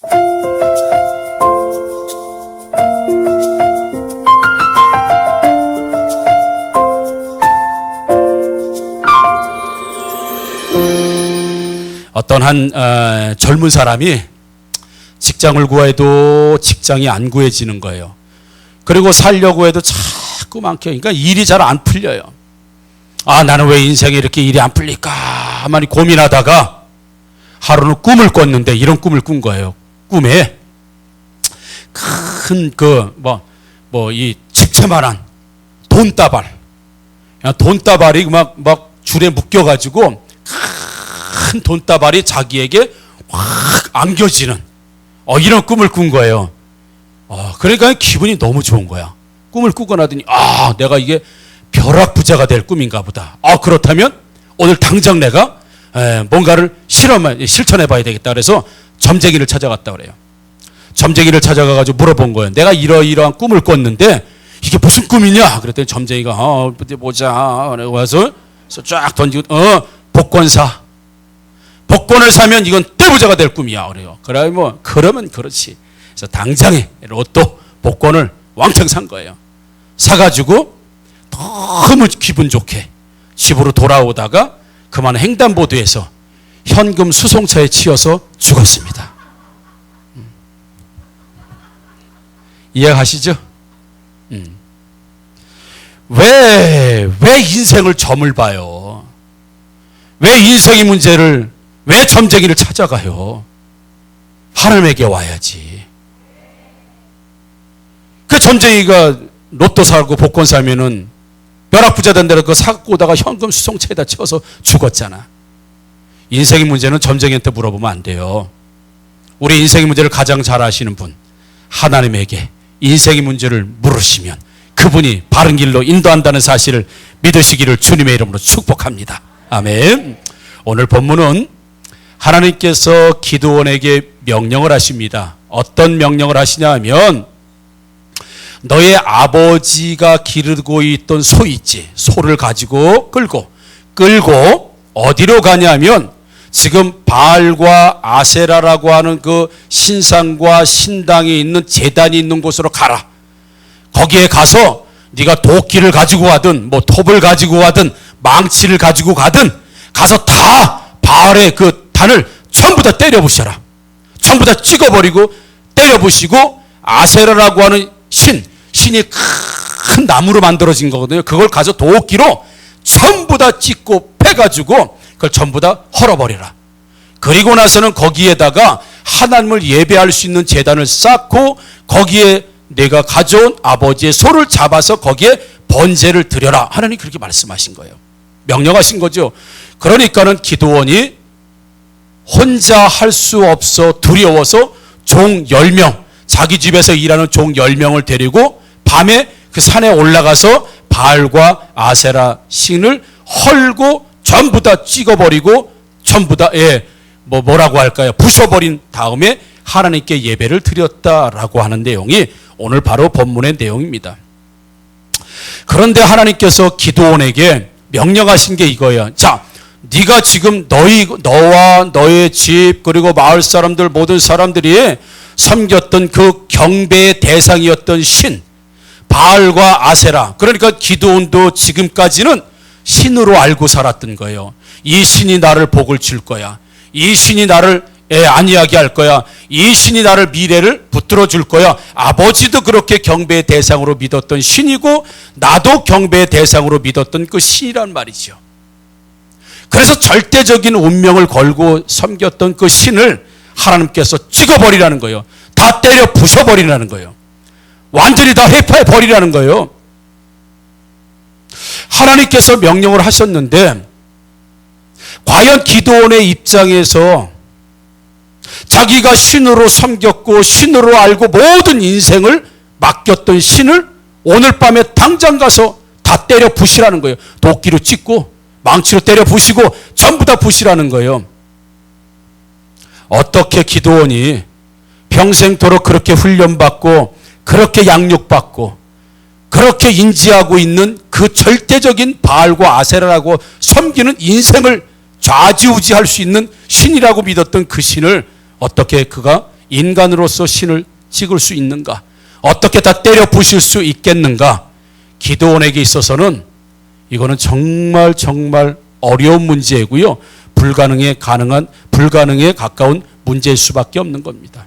어떤 한 젊은 사람이 직장을 구해도 직장이 안 구해지는 거예요. 그리고 살려고 해도 자꾸 많게, 그러니까 일이 잘 안 풀려요. 아, 나는 왜 인생에 이렇게 일이 안 풀릴까 많이 고민하다가 하루는 꿈을 꿨는데 이런 꿈을 꾼 거예요. 꿈에 큰 이 집채만한 돈다발, 돈다발이 막 줄에 묶여가지고 큰 돈다발이 자기에게 확 안겨지는 이런 꿈을 꾼 거예요. 그러니까 기분이 너무 좋은 거야. 꿈을 꾸고 나더니 내가 이게 벼락부자가 될 꿈인가 보다. 그렇다면 오늘 당장 내가 뭔가를 실천해 봐야 되겠다. 그래서 점쟁이를 찾아갔다 그래요. 점쟁이를 찾아가가지고 물어본 거예요. 내가 이러이러한 꿈을 꿨는데 이게 무슨 꿈이냐? 그랬더니 점쟁이가 보자. 그래서 와서 쫙 던지고 복권을 사면 이건 떼부자가 될 꿈이야. 그래요. 그러면 그렇지. 그래서 당장에 로또 복권을 왕창 산 거예요. 사가지고 너무 기분 좋게 집으로 돌아오다가 그만 횡단보도에서 현금 수송차에 치여서 죽었습니다. 이해하시죠? 왜 인생을 점을 봐요? 왜 인생의 문제를, 왜 점쟁이를 찾아가요? 하나님에게 와야지. 그 점쟁이가 로또 사고 복권 사면은 벼락부자 된 데로 그거 사고 오다가 현금 수송차에다 쳐서 죽었잖아. 인생의 문제는 점쟁이한테 물어보면 안 돼요. 우리 인생의 문제를 가장 잘 아시는 분, 하나님에게 인생의 문제를 물으시면 그분이 바른 길로 인도한다는 사실을 믿으시기를 주님의 이름으로 축복합니다. 아멘. 오늘 본문은 하나님께서 기드온에게 명령을 하십니다. 어떤 명령을 하시냐 하면, 너의 아버지가 기르고 있던 소 있지, 소를 가지고 끌고 어디로 가냐면 지금 바알과 아세라라고 하는 그 신상과 신당이 있는 제단이 있는 곳으로 가라. 거기에 가서 네가 도끼를 가지고 가든 톱을 가지고 가든 망치를 가지고 가든 가서 다 바알의 그 단을 전부 다 때려 부셔라. 전부 다 찍어버리고 때려 부시고, 아세라라고 하는 신이 큰 나무로 만들어진 거거든요. 그걸 가서 도끼로 전부 다 찍고 패가지고 그걸 전부 다 헐어버리라. 그리고 나서는 거기에다가 하나님을 예배할 수 있는 제단을 쌓고 거기에 내가 가져온 아버지의 소를 잡아서 거기에 번제를 드려라. 하나님 그렇게 말씀하신 거예요. 명령하신 거죠. 그러니까는 기드온이 혼자 할 수 없어 두려워서 종 10명, 자기 집에서 일하는 종 10명을 데리고 밤에 그 산에 올라가서 바알과 아세라 신을 헐고 전부 다 찍어버리고 전부 다 뭐라고 할까요? 부셔버린 다음에 하나님께 예배를 드렸다라고 하는 내용이 오늘 바로 본문의 내용입니다. 그런데 하나님께서 기드온에게 명령하신 게 이거예요. 자, 네가 지금 너와 너의 집 그리고 마을 사람들 모든 사람들이 섬겼던 그 경배의 대상이었던 신 바알과 아세라, 그러니까 기드온도 지금까지는 신으로 알고 살았던 거예요. 이 신이 나를 복을 줄 거야. 이 신이 나를 안이하게 할 거야. 이 신이 나를 미래를 붙들어 줄 거야. 아버지도 그렇게 경배의 대상으로 믿었던 신이고 나도 경배의 대상으로 믿었던 그 신이란 말이죠. 그래서 절대적인 운명을 걸고 섬겼던 그 신을 하나님께서 찍어버리라는 거예요. 다 때려 부셔버리라는 거예요. 완전히 다 해파해버리라는 거예요. 하나님께서 명령을 하셨는데 과연 기드온의 입장에서 자기가 신으로 섬겼고 신으로 알고 모든 인생을 맡겼던 신을 오늘 밤에 당장 가서 다 때려 부시라는 거예요. 도끼로 찍고 망치로 때려 부시고 전부 다 부시라는 거예요. 어떻게 기드온이 평생토록 그렇게 훈련받고 그렇게 양육받고 그렇게 인지하고 있는 그 절대적인 바알과 아세라라고 섬기는 인생을 좌지우지할 수 있는 신이라고 믿었던 그 신을 어떻게 그가 인간으로서 신을 찍을 수 있는가? 어떻게 다 때려 부실 수 있겠는가? 기드온에게 있어서는 이거는 정말 어려운 문제이고요. 불가능에 가까운 문제일 수밖에 없는 겁니다.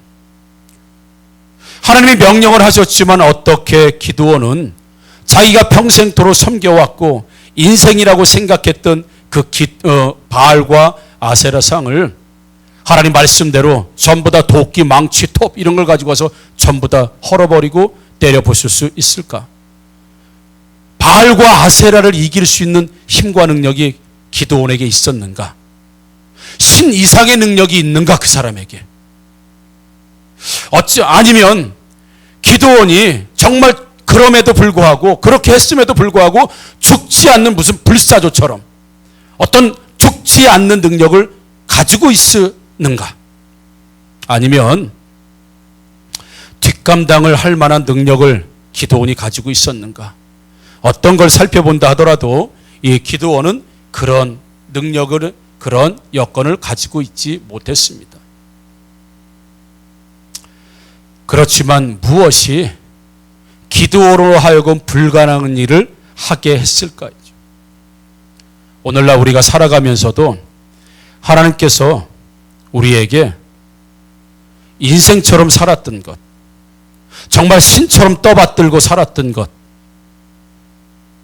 하나님이 명령을 하셨지만 어떻게 기드온은 자기가 평생토록 섬겨왔고 인생이라고 생각했던 그 바알과 아세라상을 하나님 말씀대로 전부 다 도끼, 망치, 톱 이런 걸 가지고 와서 전부 다 헐어버리고 때려 부술 수 있을까? 바알과 아세라를 이길 수 있는 힘과 능력이 기드온에게 있었는가? 신 이상의 능력이 있는가 그 사람에게? 아니면 기드온이 정말 그럼에도 불구하고 그렇게 했음에도 불구하고 죽지 않는 무슨 불사조처럼 어떤 죽지 않는 능력을 가지고 있었는가? 아니면 뒷감당을 할 만한 능력을 기드온이 가지고 있었는가? 어떤 걸 살펴본다 하더라도 이 기드온은 그런 능력을 그런 여건을 가지고 있지 못했습니다. 그렇지만 무엇이 기드온으로 하여금 불가능한 일을 하게 했을까요? 오늘날 우리가 살아가면서도 하나님께서 우리에게 인생처럼 살았던 것, 정말 신처럼 떠받들고 살았던 것,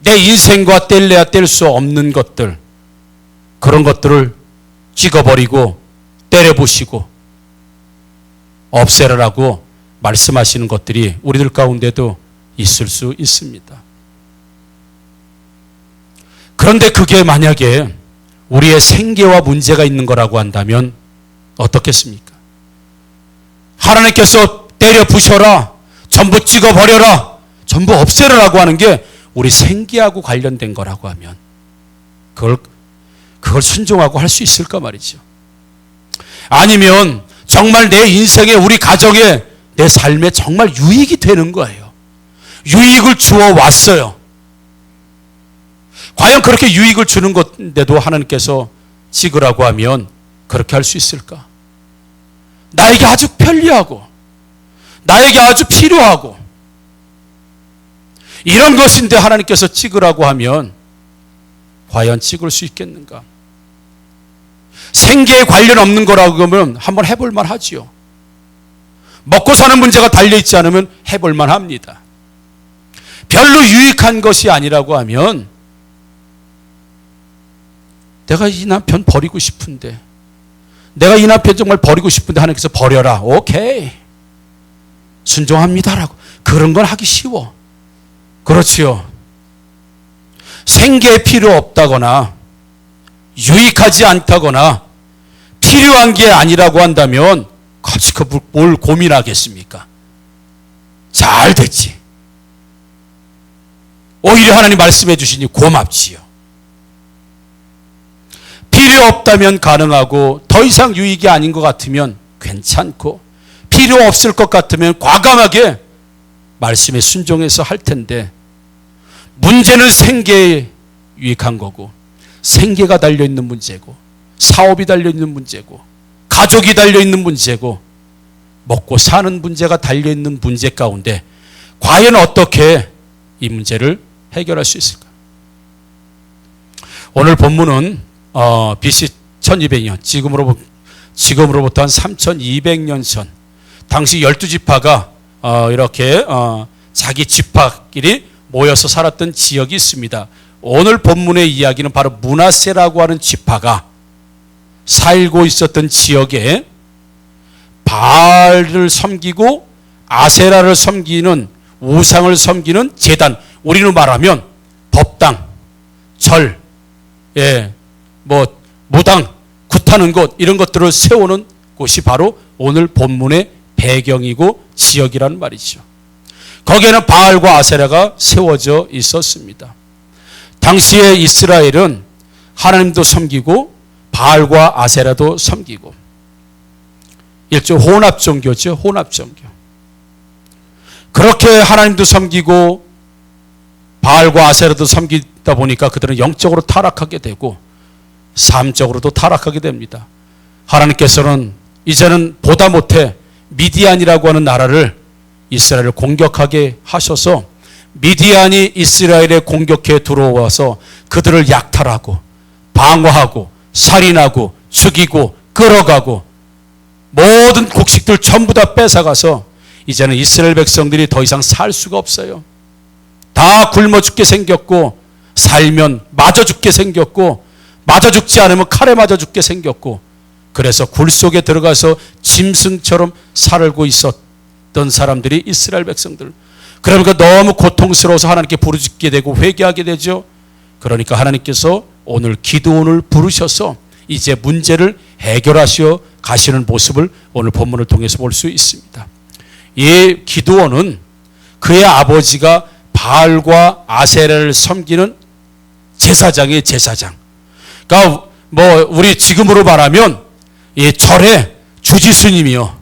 내 인생과 뗄래야 뗄 수 없는 것들, 그런 것들을 찍어버리고 때려부시고 없애라라고 말씀하시는 것들이 우리들 가운데도 있을 수 있습니다. 그런데 그게 만약에 우리의 생계와 문제가 있는 거라고 한다면 어떻겠습니까? 하나님께서 때려 부셔라, 전부 찍어버려라, 전부 없애라라고 하는 게 우리 생계하고 관련된 거라고 하면 그걸 순종하고 할 수 있을까 말이죠. 아니면 정말 내 인생에 우리 가정에 내 삶에 정말 유익이 되는 거예요. 유익을 주어 왔어요. 과연 그렇게 유익을 주는 건데도 하나님께서 찍으라고 하면 그렇게 할 수 있을까? 나에게 아주 편리하고 나에게 아주 필요하고 이런 것인데 하나님께서 찍으라고 하면 과연 찍을 수 있겠는가? 생계에 관련 없는 거라고 하면 한번 해볼 만 하지요. 먹고 사는 문제가 달려있지 않으면 해볼 만 합니다. 별로 유익한 것이 아니라고 하면 내가 이 남편 버리고 싶은데, 내가 이 남편 정말 버리고 싶은데 하나님께서 버려라. 오케이. 순종합니다라고. 그런 건 하기 쉬워. 그렇지요. 생계에 필요 없다거나 유익하지 않다거나 필요한 게 아니라고 한다면 같이 뭘 고민하겠습니까? 잘 됐지. 오히려 하나님 말씀해 주시니 고맙지요. 필요 없다면 가능하고 더 이상 유익이 아닌 것 같으면 괜찮고 필요 없을 것 같으면 과감하게 말씀에 순종해서 할 텐데, 문제는 생계에 유익한 거고 생계가 달려있는 문제고 사업이 달려있는 문제고 가족이 달려있는 문제고 먹고 사는 문제가 달려있는 문제 가운데 과연 어떻게 이 문제를 해결할 수 있을까? 오늘 본문은 BC 1200년, 지금으로부터 한 3200년 전, 당시 12지파가 이렇게 자기 지파끼리 모여서 살았던 지역이 있습니다. 오늘 본문의 이야기는 바로 므낫세라고 하는 지파가 살고 있었던 지역에 바알을 섬기고 아세라를 섬기는, 우상을 섬기는 제단, 우리로 말하면 법당, 절, 무당, 굿하는 곳, 이런 것들을 세우는 곳이 바로 오늘 본문의 배경이고 지역이라는 말이죠. 거기에는 바알과 아세라가 세워져 있었습니다. 당시에 이스라엘은 하나님도 섬기고 바알과 아세라도 섬기고 일종 혼합종교죠. 혼합종교. 그렇게 하나님도 섬기고 바알과 아세라도 섬기다 보니까 그들은 영적으로 타락하게 되고 삶적으로도 타락하게 됩니다. 하나님께서는 이제는 보다 못해 미디안이라고 하는 나라를 이스라엘을 공격하게 하셔서 미디안이 이스라엘에 공격해 들어와서 그들을 약탈하고 방어하고 살인하고 죽이고 끌어가고 모든 곡식들 전부 다 뺏어가서 이제는 이스라엘 백성들이 더 이상 살 수가 없어요. 다 굶어 죽게 생겼고 살면 맞아 죽게 생겼고 맞아 죽지 않으면 칼에 맞아 죽게 생겼고 그래서 굴 속에 들어가서 짐승처럼 살고 있었던 사람들이 이스라엘 백성들. 그러니까 너무 고통스러워서 하나님께 부르짖게 되고 회개하게 되죠. 그러니까 하나님께서 오늘 기드온을 부르셔서 이제 문제를 해결하시어 가시는 모습을 오늘 본문을 통해서 볼 수 있습니다. 이 기드온은 그의 아버지가 바알과 아세라를 섬기는 제사장의 제사장. 그러니까 뭐 우리 지금으로 말하면 이 절의 주지스님이요.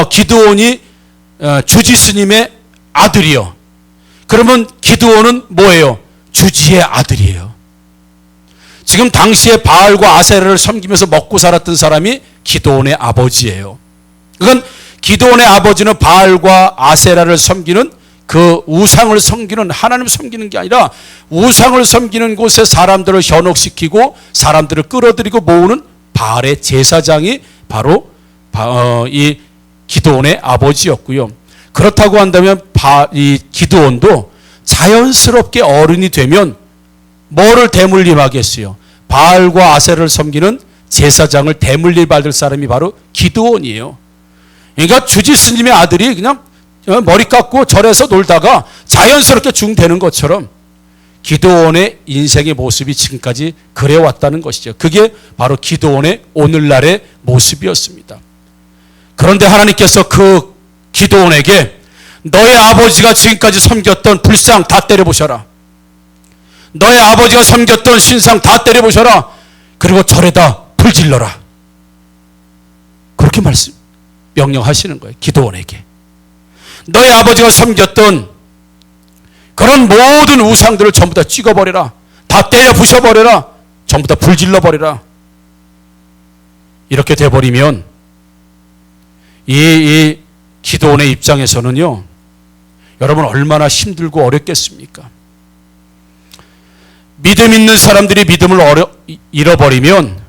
기드온이 주지스님의 아들이요. 그러면 기드온은 뭐예요? 주지의 아들이에요. 지금 당시에 바알과 아세라를 섬기면서 먹고 살았던 사람이 기드온의 아버지예요. 그러니까 기드온의 아버지는 바알과 아세라를 섬기는 그 우상을 섬기는 하나님을 섬기는 게 아니라 우상을 섬기는 곳에 사람들을 현혹시키고 사람들을 끌어들이고 모으는 바알의 제사장이 바로 이 기드온의 아버지였고요. 그렇다고 한다면 이 기드온도 자연스럽게 어른이 되면 뭐를 대물림하겠어요? 바알과 아세라를 섬기는 제사장을 대물림 받을 사람이 바로 기드온이에요. 그러니까 주지스님의 아들이 그냥 머리 깎고 절에서 놀다가 자연스럽게 중되는 것처럼 기드온의 인생의 모습이 지금까지 그래왔다는 것이죠. 그게 바로 기드온의 오늘날의 모습이었습니다. 그런데 하나님께서 그 기드온에게 너의 아버지가 지금까지 섬겼던 불상 다 때려보셔라. 너의 아버지가 섬겼던 신상 다 때려보셔라. 그리고 절에다 불질러라. 그렇게 명령하시는 거예요. 기드온에게. 너의 아버지가 섬겼던 그런 모든 우상들을 전부 다 찍어버려라. 다 때려 부셔버려라. 전부 다 불질러버려라. 이렇게 돼버리면 이 기드온의 입장에서는요, 여러분 얼마나 힘들고 어렵겠습니까? 믿음 있는 사람들이 믿음을 잃어버리면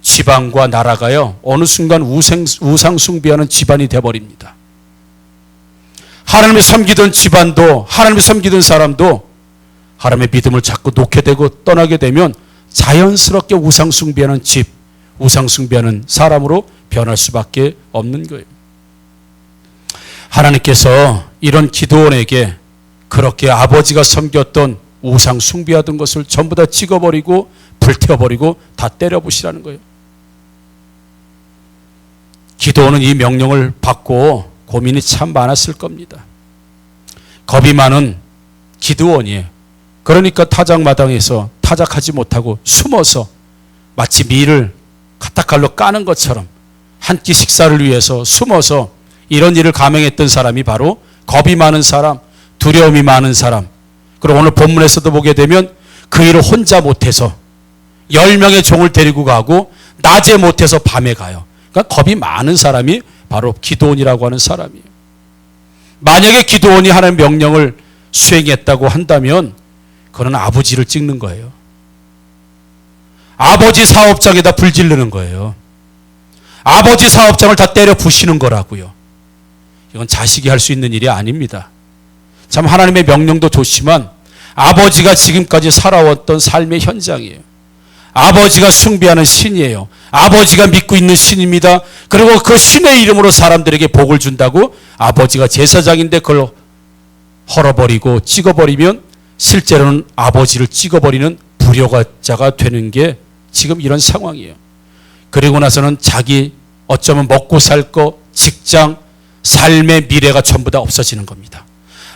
지방과 나라가요 어느 순간 우상 숭배하는 집안이 되어버립니다. 하나님을 섬기던 집안도 하나님을 섬기던 사람도 하나님의 믿음을 자꾸 놓게 되고 떠나게 되면 자연스럽게 우상 숭배하는 집, 우상 숭배하는 사람으로 변할 수밖에 없는 거예요. 하나님께서 이런 기드온에게 그렇게 아버지가 섬겼던 우상 숭배하던 것을 전부 다 찍어버리고 불태워버리고 다 때려부시라는 거예요. 기드온은 이 명령을 받고 고민이 참 많았을 겁니다. 겁이 많은 기드온이에요. 그러니까 타작마당에서 타작하지 못하고 숨어서 마치 밀을 카타칼로 까는 것처럼 한 끼 식사를 위해서 숨어서 이런 일을 감행했던 사람이 바로 겁이 많은 사람, 두려움이 많은 사람. 그리고 오늘 본문에서도 보게 되면 그 일을 혼자 못해서 10명의 종을 데리고 가고 낮에 못해서 밤에 가요. 그러니까 겁이 많은 사람이 바로 기드온이라고 하는 사람이에요. 만약에 기드온이 하나님의 명령을 수행했다고 한다면 그는 아버지를 찍는 거예요. 아버지 사업장에다 불 지르는 거예요. 아버지 사업장을 다 때려 부시는 거라고요. 이건 자식이 할 수 있는 일이 아닙니다. 참 하나님의 명령도 좋지만 아버지가 지금까지 살아왔던 삶의 현장이에요. 아버지가 숭배하는 신이에요. 아버지가 믿고 있는 신입니다. 그리고 그 신의 이름으로 사람들에게 복을 준다고 아버지가 제사장인데 그걸 헐어버리고 찍어버리면 실제로는 아버지를 찍어버리는 불효자가 되는 게 지금 이런 상황이에요. 그리고 나서는 자기 어쩌면 먹고 살 거, 직장, 삶의 미래가 전부 다 없어지는 겁니다.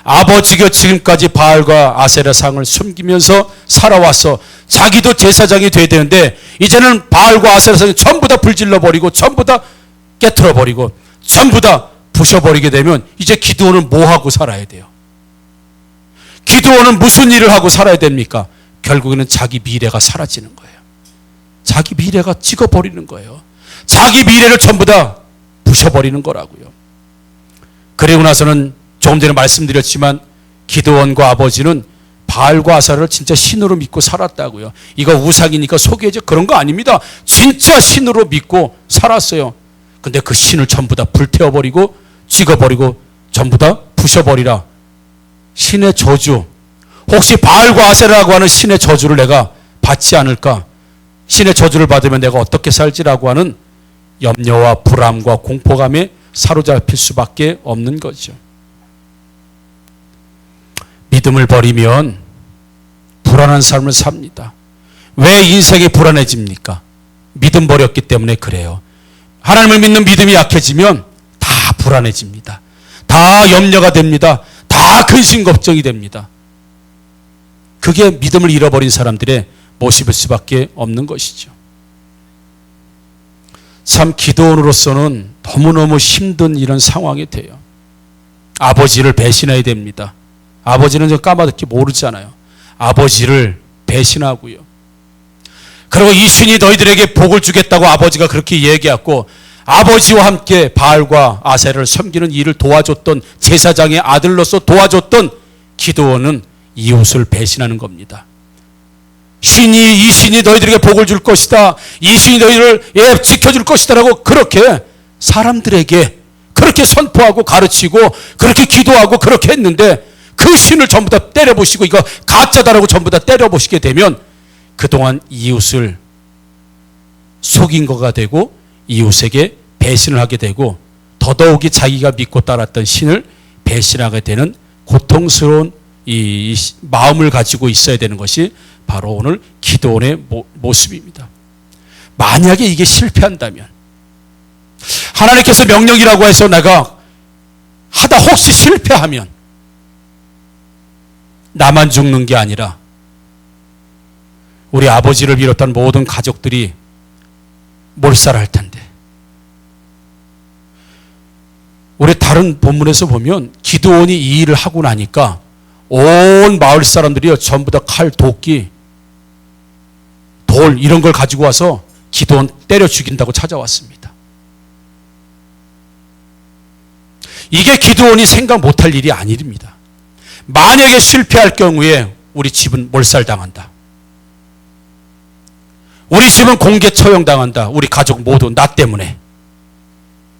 아버지가 지금까지 바알과 아세라 상을 숨기면서 살아왔어. 자기도 제사장이 돼야 되는데 이제는 바알과 아세라 상을 전부 다 불질러버리고 전부 다 깨트려버리고 전부 다 부셔버리게 되면 이제 기드온은 뭐 하고 살아야 돼요? 기드온은 무슨 일을 하고 살아야 됩니까? 결국에는 자기 미래가 사라지는 거예요. 자기 미래가 찍어버리는 거예요. 자기 미래를 전부 다 부셔버리는 거라고요. 그리고 나서는 조금 전에 말씀드렸지만 기드온과 아버지는 바알과 아사를 진짜 신으로 믿고 살았다고요. 이거 우상이니까 속여져 그런 거 아닙니다. 진짜 신으로 믿고 살았어요. 근데 그 신을 전부 다 불태워버리고 찍어버리고 전부 다 부셔버리라. 신의 저주. 혹시 바알과 아세라라고 하는 신의 저주를 내가 받지 않을까? 신의 저주를 받으면 내가 어떻게 살지라고 하는 염려와 불안과 공포감에 사로잡힐 수밖에 없는 거죠. 믿음을 버리면 불안한 삶을 삽니다. 왜 인생이 불안해집니까? 믿음 버렸기 때문에 그래요. 하나님을 믿는 믿음이 약해지면 다 불안해집니다. 다 염려가 됩니다. 다 근심 걱정이 됩니다. 그게 믿음을 잃어버린 사람들의 모습일 수밖에 없는 것이죠. 참 기도원으로서는 너무너무 힘든 이런 상황이 돼요. 아버지를 배신해야 됩니다. 아버지는 좀 까마득히 모르잖아요. 아버지를 배신하고요. 그리고 이 신이 너희들에게 복을 주겠다고 아버지가 그렇게 얘기했고 아버지와 함께 바알과 아세라를 섬기는 일을 도와줬던 제사장의 아들로서 도와줬던 기드온은 이웃을 배신하는 겁니다. 이 신이 너희들에게 복을 줄 것이다. 이 신이 너희를 지켜줄 것이다 라고 그렇게 사람들에게 그렇게 선포하고 가르치고 그렇게 기도하고 그렇게 했는데 그 신을 전부 다 때려보시고 이거 가짜다라고 전부 다 때려보시게 되면 그동안 이웃을 속인 거가 되고 이웃에게 배신을 하게 되고 더더욱이 자기가 믿고 따랐던 신을 배신하게 되는 고통스러운 이 마음을 가지고 있어야 되는 것이 바로 오늘 기드온의 모습입니다. 만약에 이게 실패한다면 하나님께서 명령이라고 해서 내가 하다 혹시 실패하면 나만 죽는 게 아니라 우리 아버지를 비롯한 모든 가족들이 몰살할 텐데 우리 다른 본문에서 보면 기드온이 이 일을 하고 나니까 온 마을 사람들이 전부 다 칼, 도끼, 돌 이런 걸 가지고 와서 기드온 때려 죽인다고 찾아왔습니다. 이게 기드온이 생각 못할 일이 아닙니다. 만약에 실패할 경우에 우리 집은 몰살당한다. 우리 집은 공개 처형당한다. 우리 가족 모두 나 때문에.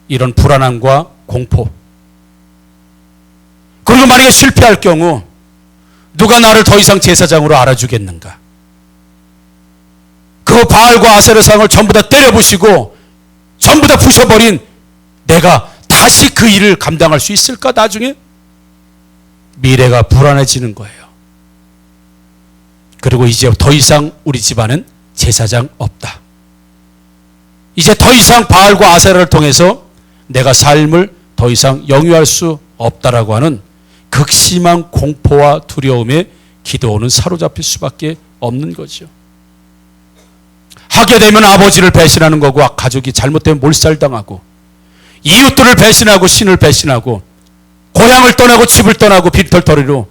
이런 불안함과 공포. 그리고 만약에 실패할 경우 누가 나를 더 이상 제사장으로 알아주겠는가? 그 바알과 아세라 상을 전부 다 때려부시고 전부 다 부셔버린 내가 다시 그 일을 감당할 수 있을까 나중에? 미래가 불안해지는 거예요. 그리고 이제 더 이상 우리 집안은 제사장 없다. 이제 더 이상 바알과 아세라를 통해서 내가 삶을 더 이상 영위할 수 없다라고 하는 극심한 공포와 두려움에 기드온은 사로잡힐 수밖에 없는 거죠. 하게 되면 아버지를 배신하는 거고 가족이 잘못되면 몰살당하고 이웃들을 배신하고 신을 배신하고 고향을 떠나고 집을 떠나고 빈털터리로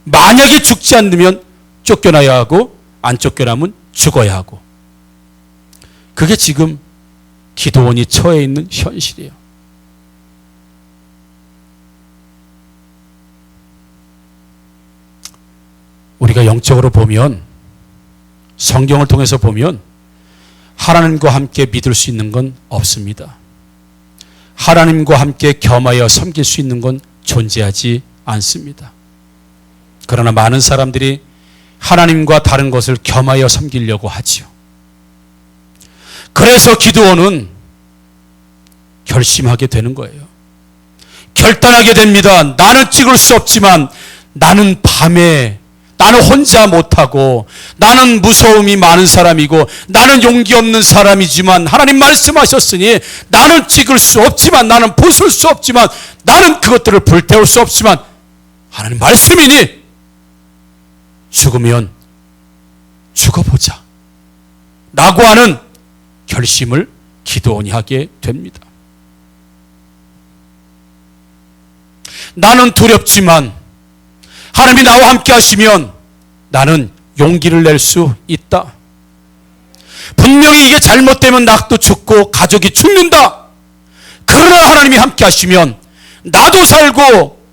만약에 죽지 않으면 쫓겨나야 하고 안 쫓겨나면 죽어야 하고 그게 지금 기드온이 처해 있는 현실이에요. 우리가 영적으로 보면 성경을 통해서 보면 하나님과 함께 믿을 수 있는 건 없습니다. 하나님과 함께 겸하여 섬길 수 있는 건 존재하지 않습니다. 그러나 많은 사람들이 하나님과 다른 것을 겸하여 섬기려고 하지요. 그래서 기드온은 결심하게 되는 거예요. 결단하게 됩니다. 나는 찍을 수 없지만 나는 밤에 나는 혼자 못하고 나는 무서움이 많은 사람이고 나는 용기 없는 사람이지만 하나님 말씀하셨으니 나는 찍을 수 없지만 나는 부술 수 없지만 나는 그것들을 불태울 수 없지만 하나님 말씀이니 죽으면 죽어보자 라고 하는 결심을 기드온이 하게 됩니다. 나는 두렵지만 하나님이 나와 함께 하시면 나는 용기를 낼 수 있다. 분명히 이게 잘못되면 낙도 죽고 가족이 죽는다. 그러나 하나님이 함께 하시면 나도 살고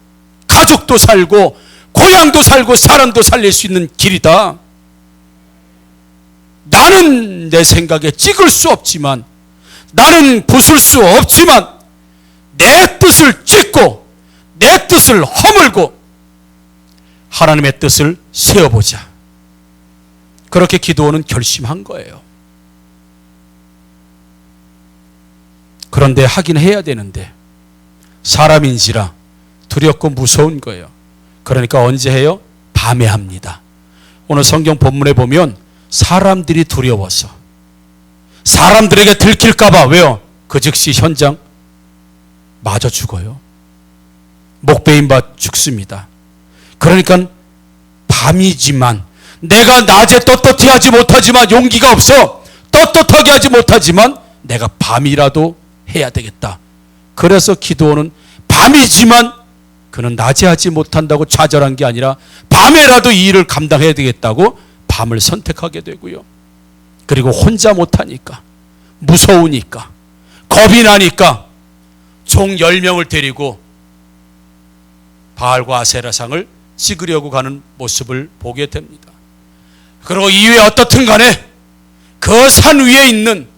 가족도 살고 고향도 살고 사람도 살릴 수 있는 길이다. 나는 내 생각에 찍을 수 없지만, 나는 부술 수 없지만 내 뜻을 찍고 내 뜻을 허물고 하나님의 뜻을 세워보자. 그렇게 기도원은 결심한 거예요. 그런데 하긴 해야 되는데 사람인지라 두렵고 무서운 거예요. 그러니까 언제 해요? 밤에 합니다. 오늘 성경 본문에 보면 사람들이 두려워서, 사람들에게 들킬까봐, 왜요? 그 즉시 현장 맞아 죽어요. 목베임바 죽습니다. 그러니까 밤이지만, 내가 낮에 떳떳히 하지 못하지만, 용기가 없어 떳떳하게 하지 못하지만 내가 밤이라도 해야 되겠다. 그래서 기도원은 밤이지만 그는 낮에 하지 못한다고 좌절한 게 아니라 밤에라도 이 일을 감당해야 되겠다고 밤을 선택하게 되고요. 그리고 혼자 못하니까, 무서우니까, 겁이 나니까 총 10명을 데리고 바알과 아세라상을 찍으려고 가는 모습을 보게 됩니다. 그리고 이후에 어떻든 간에 그 산 위에 있는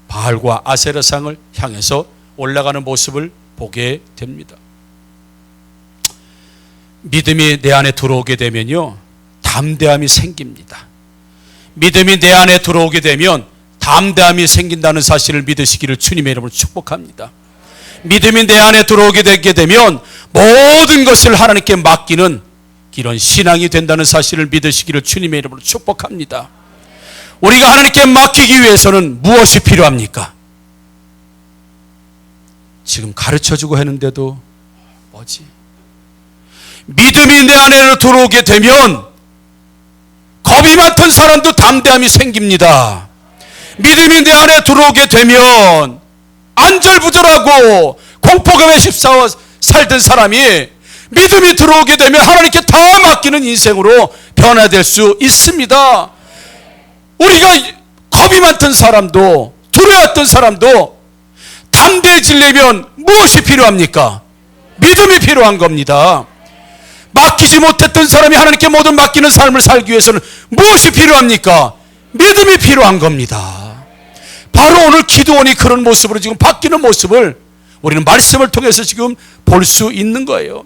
바알과 아세라상을 향해서 올라가는 모습을 보게 됩니다. 믿음이 내 안에 들어오게 되면요, 담대함이 생깁니다. 믿음이 내 안에 들어오게 되면 담대함이 생긴다는 사실을 믿으시기를 주님의 이름으로 축복합니다. 믿음이 내 안에 들어오게 되게 되면 모든 것을 하나님께 맡기는 이런 신앙이 된다는 사실을 믿으시기를 주님의 이름으로 축복합니다. 우리가 하나님께 맡기기 위해서는 무엇이 필요합니까? 지금 가르쳐주고 했는데도 뭐지? 믿음이 내 안에 들어오게 되면 겁이 많던 사람도 담대함이 생깁니다. 믿음이 내 안에 들어오게 되면 안절부절하고 공포감에 휩싸여 살던 사람이 믿음이 들어오게 되면 하나님께 다 맡기는 인생으로 변화될 수 있습니다. 우리가 겁이 많던 사람도, 두려웠던 사람도 담대해지려면 무엇이 필요합니까? 믿음이 필요한 겁니다. 맡기지 못했던 사람이 하나님께 모든 맡기는 삶을 살기 위해서는 무엇이 필요합니까? 믿음이 필요한 겁니다. 바로 오늘 기도원이 그런 모습으로 지금 바뀌는 모습을 우리는 말씀을 통해서 지금 볼 수 있는 거예요.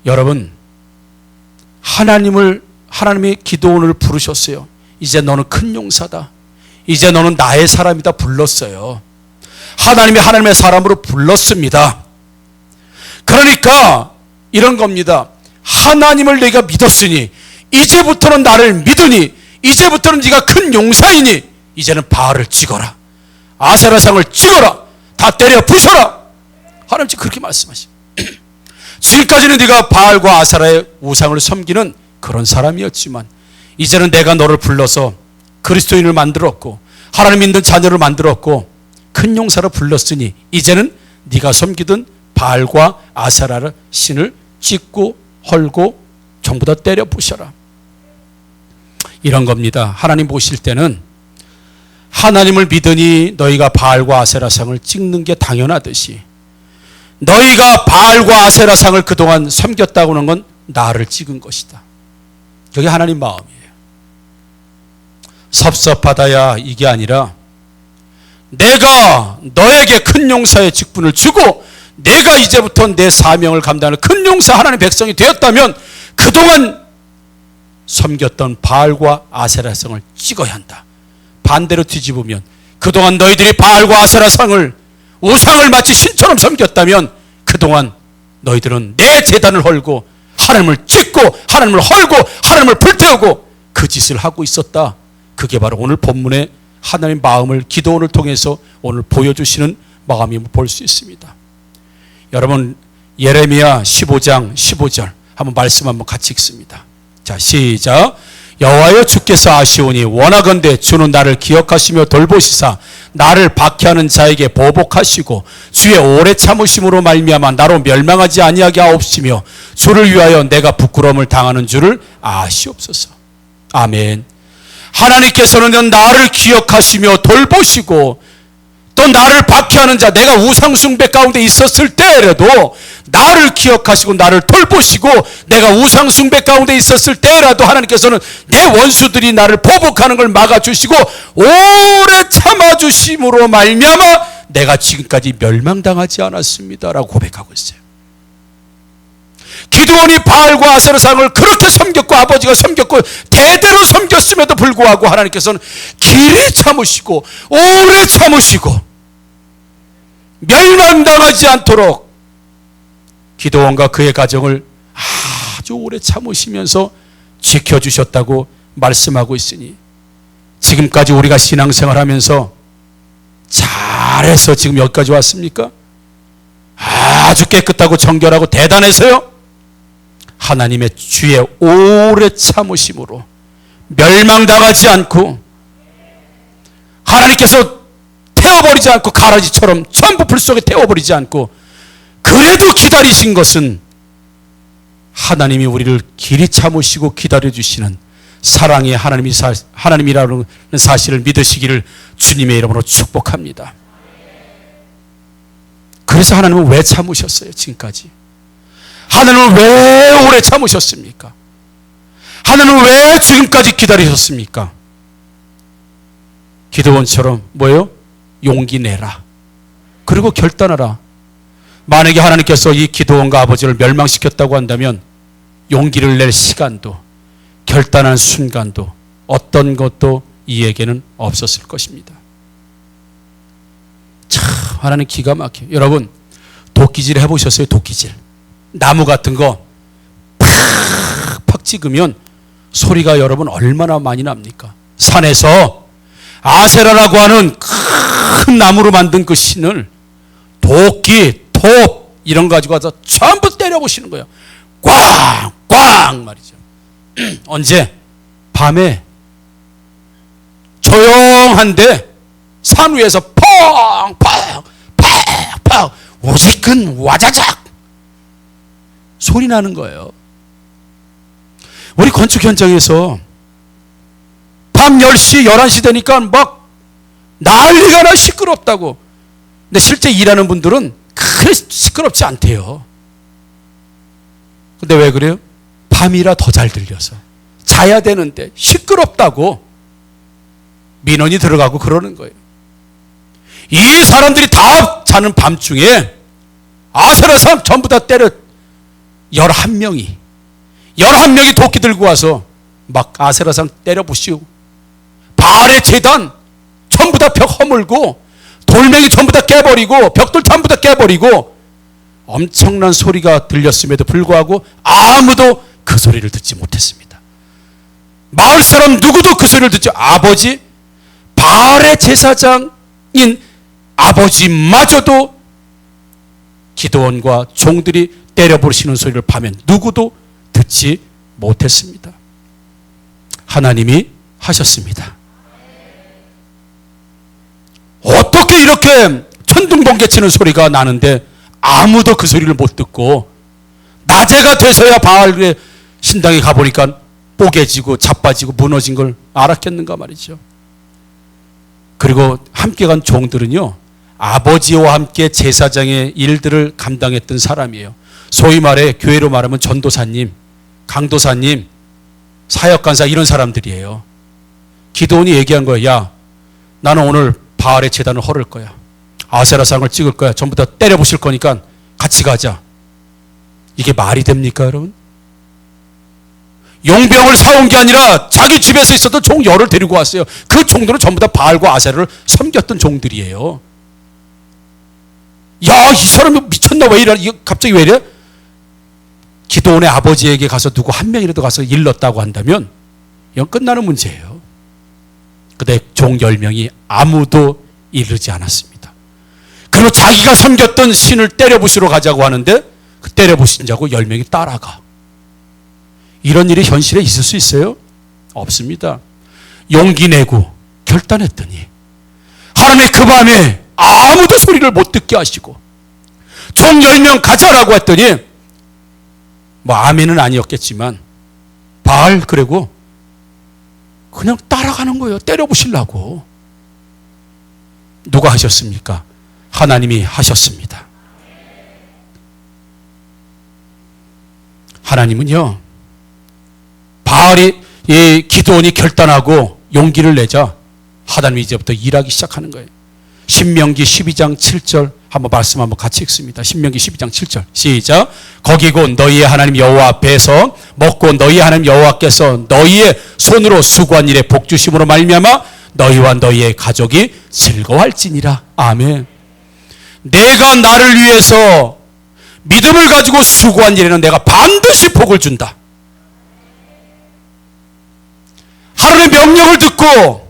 여러분, 하나님이 기도원을 부르셨어요. 이제 너는 큰 용사다, 이제 너는 나의 사람이다 불렀어요. 하나님이 하나님의 사람으로 불렀습니다. 그러니까 이런 겁니다. 하나님을 내가 믿었으니 이제부터는 나를 믿으니, 이제부터는 네가 큰 용사이니 이제는 바알을 찍어라, 아세라상을 찍어라, 다 때려 부셔라. 하나님 지금 그렇게 말씀하십니다. 지금까지는 네가 바알과 아세라의 우상을 섬기는 그런 사람이었지만 이제는 내가 너를 불러서 그리스도인을 만들었고 하나님 믿는 자녀를 만들었고 큰 용사로 불렀으니 이제는 네가 섬기던 바알과 아세라의 신을 찍고 헐고 전부 다 때려 부셔라. 이런 겁니다. 하나님 보실 때는 하나님을 믿으니 너희가 바알과 아세라상을 찍는 게 당연하듯이 너희가 바알과 아세라상을 그동안 섬겼다고 하는 건 나를 찍은 것이다. 그게 하나님 마음이에요. 섭섭하다야 이게 아니라 내가 너에게 큰 용사의 직분을 주고 내가 이제부터 내 사명을 감당하는 큰 용사 하나님의 백성이 되었다면 그동안 섬겼던 바알과 아세라상을 찍어야 한다. 반대로 뒤집으면 그동안 너희들이 바알과 아세라상을 우상을 마치 신처럼 섬겼다면 그동안 너희들은 내 제단을 헐고 하나님을 찍고 하나님을 헐고 하나님을 불태우고 그 짓을 하고 있었다. 그게 바로 오늘 본문의 하나님의 마음을 기도원을 통해서 오늘 보여주시는 마음임을 볼 수 있습니다. 여러분, 예레미야 15장 15절 한번 말씀 한번 같이 읽습니다. 자, 시작. 여호와여 주께서 아시오니 원하건대 주는 나를 기억하시며 돌보시사 나를 박해하는 자에게 보복하시고 주의 오래 참으심으로 말미암아 나로 멸망하지 아니하게 하옵시며 주를 위하여 내가 부끄러움을 당하는 줄을 아시옵소서. 아멘. 하나님께서는 나를 기억하시며 돌보시고 또 나를 박해하는 자, 내가 우상숭배 가운데 있었을 때라도 나를 기억하시고 나를 돌보시고, 내가 우상숭배 가운데 있었을 때라도 하나님께서는 내 원수들이 나를 보복하는 걸 막아주시고 오래 참아주심으로 말미암아 내가 지금까지 멸망당하지 않았습니다 라고 고백하고 있어요. 기드온이 바알과 아세라상을 그렇게 섬겼고 아버지가 섬겼고 대대로 섬겼음에도 불구하고 하나님께서는 길이 참으시고 오래 참으시고 멸망당하지 않도록 기드온과 그의 가정을 아주 오래 참으시면서 지켜주셨다고 말씀하고 있으니, 지금까지 우리가 신앙생활하면서 잘해서 지금 여기까지 왔습니까? 아주 깨끗하고 정결하고 대단해서요? 하나님의 주의 오래 참으심으로 멸망당하지 않고 하나님께서 태워버리지 않고 가라지처럼 전부 불 속에 태워버리지 않고 그래도 기다리신 것은 하나님이 우리를 길이 참으시고 기다려주시는 사랑의 하나님이라는 사실을 믿으시기를 주님의 이름으로 축복합니다. 그래서 하나님은 왜 참으셨어요? 지금까지 하나님은 왜 오래 참으셨습니까? 하나님은 왜 지금까지 기다리셨습니까? 기드온처럼 뭐예요? 용기 내라, 그리고 결단하라. 만약에 하나님께서 이 기드온과 아버지를 멸망시켰다고 한다면 용기를 낼 시간도 결단한 순간도 어떤 것도 이에게는 없었을 것입니다. 참 하나님 기가 막혀요. 여러분 도끼질 해보셨어요? 도끼질, 나무 같은 거 팍팍 찍으면 소리가 여러분 얼마나 많이 납니까? 산에서 아세라라고 하는 큰 나무로 만든 그 신을 도끼, 톱 이런 거 가지고 와서 전부 때려보시는 거예요. 꽝꽝 말이죠. 언제? 밤에 조용한데 산 위에서 펑펑 팍팍 우지끈 와자작 소리 나는 거예요. 우리 건축 현장에서 밤 10시, 11시 되니까 막 난리가 나 시끄럽다고. 근데 실제 일하는 분들은 그렇게 시끄럽지 않대요. 근데 왜 그래요? 밤이라 더 잘 들려서. 자야 되는데 시끄럽다고 민원이 들어가고 그러는 거예요. 이 사람들이 다 자는 밤중에 아세라상 전부 다 때려 11명이 도끼 들고 와서 막 아세라상 때려 부시고 바알의 제단 전부 다 벽 허물고 돌멩이 전부 다 깨버리고 벽돌 전부 다 깨버리고 엄청난 소리가 들렸음에도 불구하고 아무도 그 소리를 듣지 못했습니다. 마을 사람 누구도 그 소리를 듣지, 아버지 바알의 제사장인 아버지마저도 기드온과 종들이 때려 부르시는 소리를 밤에 누구도 듣지 못했습니다. 하나님이 하셨습니다. 어떻게 이렇게 천둥번개 치는 소리가 나는데 아무도 그 소리를 못 듣고 낮에가 돼서야 바알의 신당에 가보니까 뽀개지고 자빠지고 무너진 걸 알았겠는가 말이죠. 그리고 함께 간 종들은요, 아버지와 함께 제사장의 일들을 감당했던 사람이에요. 소위 말해 교회로 말하면 전도사님, 강도사님, 사역간사 이런 사람들이에요. 기드온이 얘기한 거예요. 야, 나는 오늘 바알의 제단을 헐을 거야. 아세라상을 찍을 거야. 전부 다 때려 부실 거니까 같이 가자. 이게 말이 됩니까, 여러분? 용병을 사온 게 아니라 자기 집에서 있었던 종 열을 데리고 왔어요. 그 종들은 전부 다 바알과 아세라를 섬겼던 종들이에요. 야, 이 사람이 미쳤나? 왜 이래? 갑자기 왜 이래? 기드온의 아버지에게 가서 누구 한 명이라도 가서 일렀다고 한다면 이건 끝나는 문제예요. 근데 종 10명이 아무도 이르지 않았습니다. 그리고 자기가 섬겼던 신을 때려부시러 가자고 하는데 그 때려부신 자고 10명이 따라가. 이런 일이 현실에 있을 수 있어요? 없습니다. 용기 내고 결단했더니 하나님의 그 밤에 아무도 소리를 못 듣게 하시고 총 10명 가자라고 했더니 뭐 아멘은 아니었겠지만 바알 그리고 그냥 따라가는 거예요. 때려부시려고. 누가 하셨습니까? 하나님이 하셨습니다. 하나님은요, 바알이 기드온이 결단하고 용기를 내자 하나님이 이제부터 일하기 시작하는 거예요. 신명기 12장 7절 한번 말씀 한번 같이 읽습니다. 신명기 12장 7절 시작. 거기 곧 너희의 하나님 여호와 앞에서 먹고 너희의 하나님 여호와께서 너희의 손으로 수고한 일에 복 주심으로 말미암아 너희와 너희의 가족이 즐거워할지니라. 아멘. 내가 나를 위해서 믿음을 가지고 수고한 일에는 내가 반드시 복을 준다. 하나님의 명령을 듣고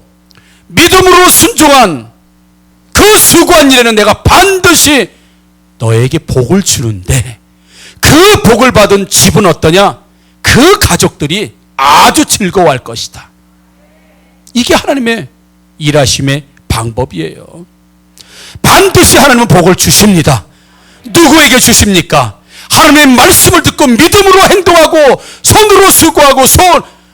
믿음으로 순종한 그 수고한 일에는 내가 반드시 너에게 복을 주는데, 그 복을 받은 집은 어떠냐? 그 가족들이 아주 즐거워할 것이다. 이게 하나님의 일하심의 방법이에요. 반드시 하나님은 복을 주십니다. 누구에게 주십니까? 하나님의 말씀을 듣고 믿음으로 행동하고 손으로 수고하고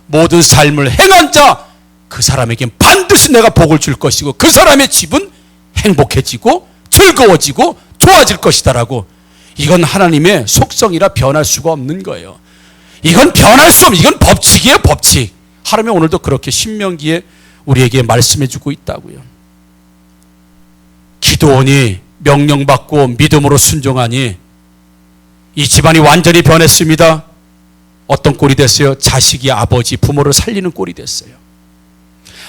모든 삶을 행한 자, 그 사람에겐 반드시 내가 복을 줄 것이고 그 사람의 집은 행복해지고 즐거워지고 좋아질 것이다라고. 이건 하나님의 속성이라 변할 수가 없는 거예요. 이건 변할 수 없는, 이건 법칙이에요, 법칙. 하나님이 오늘도 그렇게 신명기에 우리에게 말씀해 주고 있다고요. 기드온이 명령받고 믿음으로 순종하니 이 집안이 완전히 변했습니다. 어떤 꼴이 됐어요? 자식이 아버지, 부모를 살리는 꼴이 됐어요.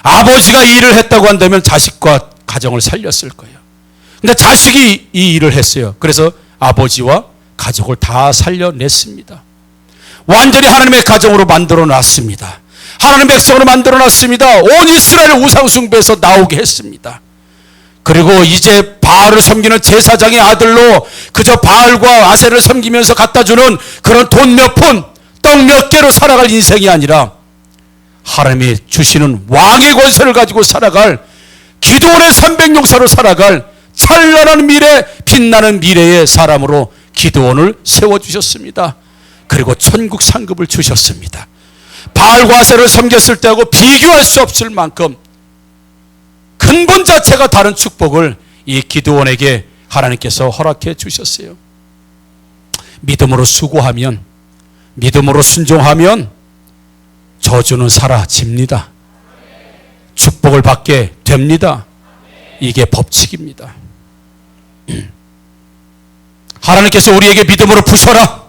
아버지가 이 일을 했다고 한다면 자식과 가정을 살렸을 거예요. 근데 자식이 이 일을 했어요. 그래서 아버지와 가족을 다 살려냈습니다. 완전히 하나님의 가정으로 만들어 놨습니다. 하나님의 백성으로 만들어 놨습니다. 온 이스라엘 우상 숭배에서 나오게 했습니다. 그리고 이제 바알을 섬기는 제사장의 아들로 그저 바알과 아세를 섬기면서 갖다 주는 그런 돈 몇 푼, 떡 몇 개로 살아갈 인생이 아니라 하나님이 주시는 왕의 권세를 가지고 살아갈, 기도원의 300용사로 살아갈 찬란한 미래, 빛나는 미래의 사람으로 기드온을 세워주셨습니다. 그리고 천국 상급을 주셨습니다. 바알과 아세를 섬겼을 때하고 비교할 수 없을 만큼 근본 자체가 다른 축복을 이 기드온에게 하나님께서 허락해 주셨어요. 믿음으로 수고하면, 믿음으로 순종하면 저주는 사라집니다. 축복을 받게 됩니다. 이게 법칙입니다. 하나님께서 우리에게 믿음으로 부셔라,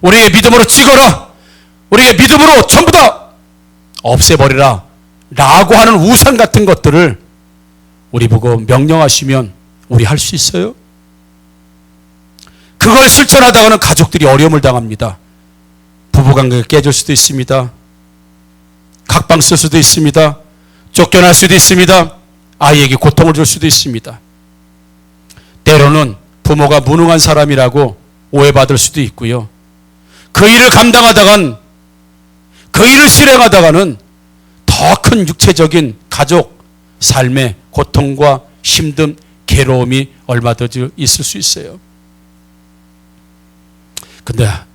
우리에게 믿음으로 찍어라, 우리에게 믿음으로 전부 다 없애버리라 라고 하는 우상 같은 것들을 우리 보고 명령하시면 우리 할 수 있어요? 그걸 실천하다가는 가족들이 어려움을 당합니다. 부부관계가 깨질 수도 있습니다. 각방 쓸 수도 있습니다. 쫓겨날 수도 있습니다. 아이에게 고통을 줄 수도 있습니다. 때로는 부모가 무능한 사람이라고 오해받을 수도 있고요. 그 일을 감당하다간, 그 일을 실행하다가는 더 큰 육체적인 가족 삶의 고통과 힘듦, 괴로움이 얼마든지 있을 수 있어요.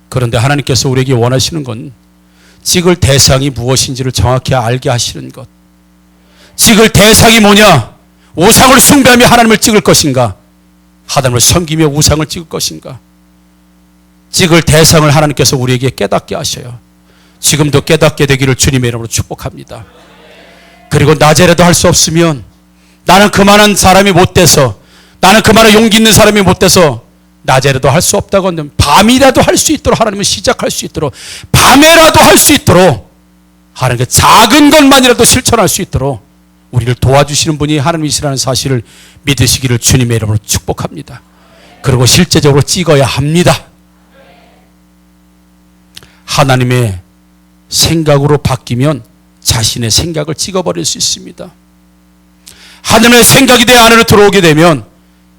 그런데 하나님께서 우리에게 원하시는 건 찍을 대상이 무엇인지를 정확히 알게 하시는 것. 찍을 대상이 뭐냐? 우상을 숭배하며 하나님을 찍을 것인가? 하나님을 섬기며 우상을 찍을 것인가? 찍을 대상을 하나님께서 우리에게 깨닫게 하셔요. 지금도 깨닫게 되기를 주님의 이름으로 축복합니다. 그리고 낮에라도 할 수 없으면, 나는 그만한 사람이 못 돼서, 나는 그만한 용기 있는 사람이 못 돼서 낮에라도 할 수 없다고 하면 밤이라도 할 수 있도록, 하나님은 시작할 수 있도록, 밤에라도 할 수 있도록, 하나님께 작은 것만이라도 실천할 수 있도록 우리를 도와주시는 분이 하나님이시라는 사실을 믿으시기를 주님의 이름으로 축복합니다. 그리고 실제적으로 찍어야 합니다. 하나님의 생각으로 바뀌면 자신의 생각을 찍어버릴 수 있습니다. 하나님의 생각이 내 안으로 들어오게 되면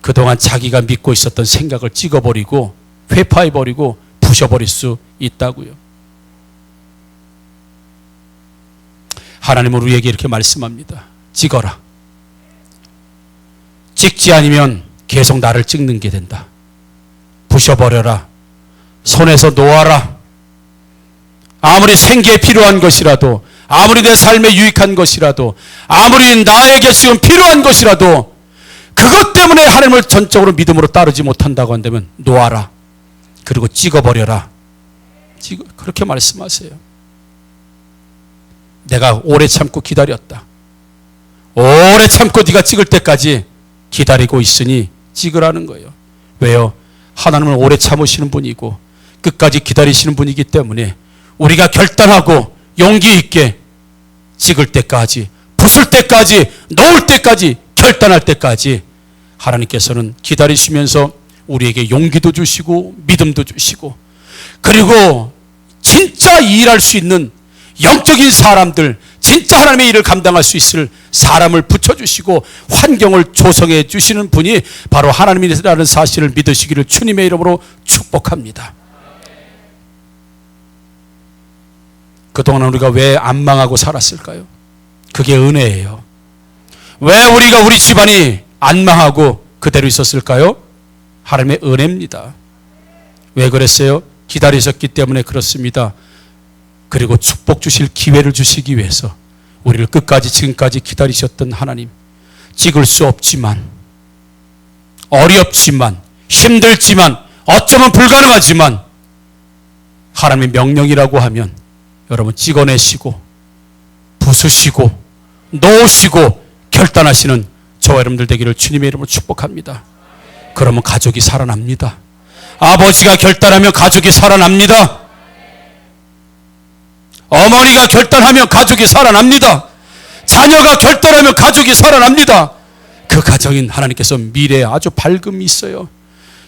그동안 자기가 믿고 있었던 생각을 찍어버리고 회파해버리고 부셔버릴 수 있다고요. 하나님은 우리에게 이렇게 말씀합니다. 찍어라. 찍지 않으면 계속 나를 찍는 게 된다. 부셔버려라. 손에서 놓아라. 아무리 생계에 필요한 것이라도, 아무리 내 삶에 유익한 것이라도, 아무리 나에게 지금 필요한 것이라도 그것 때문에 하나님을 전적으로 믿음으로 따르지 못한다고 한다면 놓아라. 그리고 찍어버려라. 그렇게 말씀하세요. 내가 오래 참고 기다렸다. 오래 참고 네가 찍을 때까지 기다리고 있으니 찍으라는 거예요. 왜요? 하나님은 오래 참으시는 분이고 끝까지 기다리시는 분이기 때문에 우리가 결단하고 용기 있게 찍을 때까지, 부술 때까지, 놓을 때까지, 결단할 때까지 하나님께서는 기다리시면서 우리에게 용기도 주시고 믿음도 주시고, 그리고 진짜 일할 수 있는 영적인 사람들, 진짜 하나님의 일을 감당할 수 있을 사람을 붙여주시고 환경을 조성해 주시는 분이 바로 하나님이라는 사실을 믿으시기를 주님의 이름으로 축복합니다. 그동안 우리가 왜 안 망하고 살았을까요? 그게 은혜예요. 왜 우리가 우리 집안이 안 망하고 그대로 있었을까요? 하나님의 은혜입니다. 왜 그랬어요? 기다리셨기 때문에 그렇습니다. 그리고 축복 주실 기회를 주시기 위해서 우리를 끝까지 지금까지 기다리셨던 하나님, 찍을 수 없지만, 어렵지만, 힘들지만, 어쩌면 불가능하지만 하나님의 명령이라고 하면 여러분 찍어내시고 부수시고 놓으시고 결단하시는 저와 여러분들 되기를 주님의 이름으로 축복합니다. 그러면 가족이 살아납니다. 아버지가 결단하면 가족이 살아납니다. 어머니가 결단하면 가족이 살아납니다. 자녀가 결단하면 가족이 살아납니다. 그 가정인 하나님께서 미래에 아주 밝음이 있어요.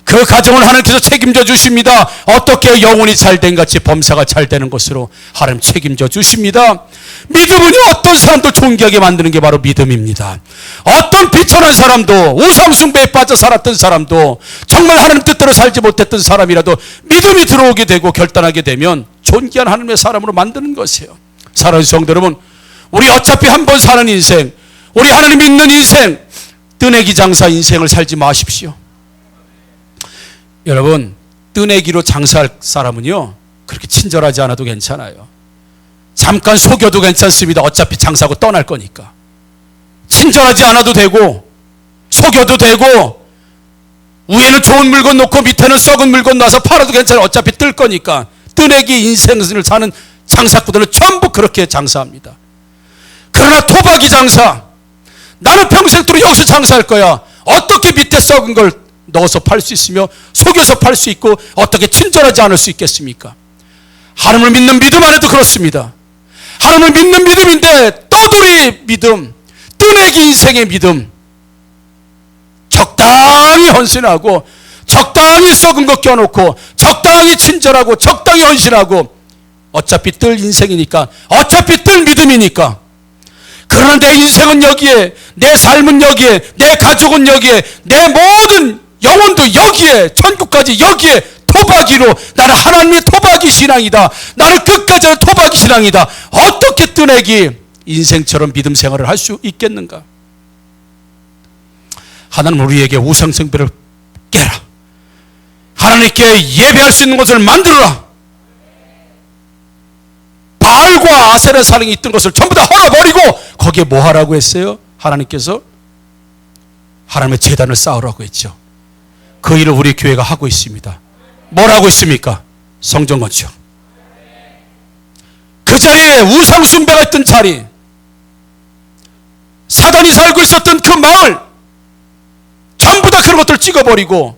그 가정을 하나님께서 책임져 주십니다. 어떻게 영혼이 잘된 같이 범사가 잘 되는 것으로 하나님 책임져 주십니다. 믿음은 어떤 사람도 존귀하게 만드는 게 바로 믿음입니다. 어떤 비천한 사람도, 우상숭배에 빠져 살았던 사람도, 정말 하나님 뜻대로 살지 못했던 사람이라도 믿음이 들어오게 되고 결단하게 되면 존귀한 하나님의 사람으로 만드는 것이에요. 사랑하는 성도 여러분, 우리 어차피 한 번 사는 인생, 우리 하나님 믿는 인생, 뜨내기 장사 인생을 살지 마십시오. 여러분, 뜨내기로 장사할 사람은요 그렇게 친절하지 않아도 괜찮아요. 잠깐 속여도 괜찮습니다. 어차피 장사하고 떠날 거니까. 친절하지 않아도 되고 속여도 되고 위에는 좋은 물건 놓고 밑에는 썩은 물건 놔서 팔아도 괜찮아요. 어차피 뜰 거니까. 뜨내기 인생을 사는 장사꾼들은 전부 그렇게 장사합니다. 그러나 토박이 장사, 나는 평생도록 여기서 장사할 거야. 어떻게 밑에 썩은 걸 넣어서 팔 수 있으며 속여서 팔 수 있고 어떻게 친절하지 않을 수 있겠습니까? 하나님을 믿는 믿음 안에도 그렇습니다. 하나님을 믿는 믿음인데 떠돌이 믿음, 뜨내기 인생의 믿음, 적당히 헌신하고 적당히 썩은 거 껴놓고 적당히 친절하고 적당히 헌신하고 어차피 뜰 인생이니까, 어차피 뜰 믿음이니까. 그러나 내 인생은 여기에, 내 삶은 여기에, 내 가족은 여기에, 내 모든 영혼도 여기에, 천국까지 여기에 토박이로, 나는 하나님의 토박이 신앙이다, 나는 끝까지 하는 토박이 신앙이다. 어떻게 뜨내기 인생처럼 믿음 생활을 할 수 있겠는가? 하나님 우리에게 우상숭배를 깨라. 하나님께 예배할 수 있는 곳을 만들어라. 바알과 아세라 사랑이 있던 것을 전부 다 헐어버리고 거기에 뭐 하라고 했어요? 하나님께서 하나님의 제단을 쌓으라고 했죠. 그 일을 우리 교회가 하고 있습니다. 뭘 하고 있습니까? 성전 건축. 그 자리에 우상 숭배가 있던 자리, 사단이 살고 있었던 그 마을, 전부 다 그런 것들을 찍어버리고